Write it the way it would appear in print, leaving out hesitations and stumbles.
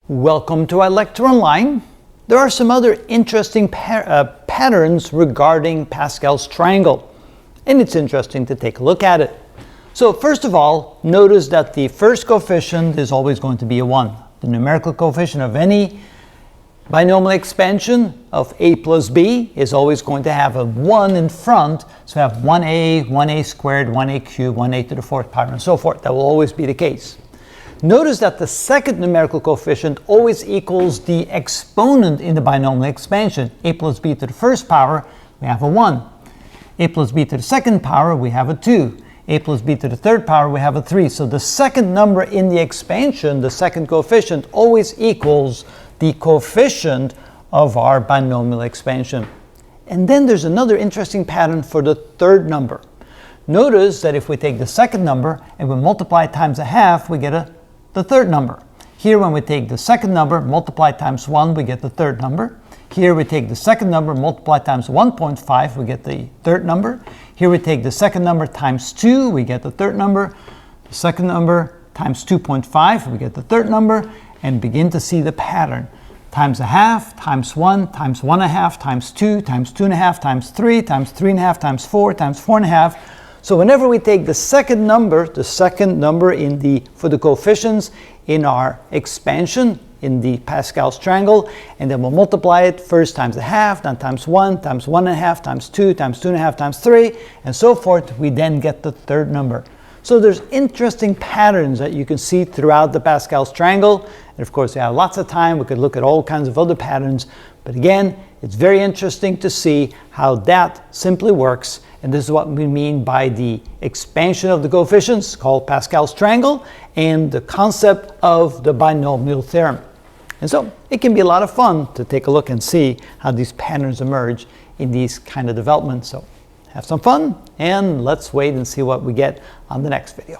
Welcome to our lecture online. There are some other interesting patterns regarding Pascal's triangle, and it's interesting to take a look at it. So first of all, notice that the first coefficient is always going to be a 1. The numerical coefficient of any binomial expansion of a plus b is always going to have a 1 in front. So we have 1a, 1a squared, 1a cubed, 1a to the 4th power, and so forth. That will always be the case. Notice that the second numerical coefficient always equals the exponent in the binomial expansion. A plus b to the 1st power, we have a 1. A plus b to the 2nd power, we have a 2. A plus b to the 3rd power, we have a 3. So the second number in the expansion, the second coefficient, always equals the coefficient of our binomial expansion. And then there's another interesting pattern for the third number. Notice that if we take the second number and we multiply it times a half, we get the third number. Here, when we take the second number, multiply times 1, we get the third number. Here we take the second number, multiply times 1.5, we get the third number. Here we take the second number times 2, we get the third number. The second number times 2.5, we get the third number, and begin to see the pattern. Times a half, times 1, times 1 1/2, times 2, times 2 1/2, times 3, times 3 1/2, times 4, times 4 1/2. So whenever we take the second number for the coefficients in our expansion in the Pascal's triangle, and then we'll multiply it first times a half, then times 1, times 1 1/2, times 2, times 2 1/2, times 3, and so forth, we then get the third number. So there's interesting patterns that you can see throughout the Pascal's triangle. And of course, we have lots of time. We could look at all kinds of other patterns. But again, it's very interesting to see how that simply works. And this is what we mean by the expansion of the coefficients, called Pascal's triangle, and the concept of the binomial theorem. And so it can be a lot of fun to take a look and see how these patterns emerge in these kind of developments. So have some fun, and let's wait and see what we get on the next video.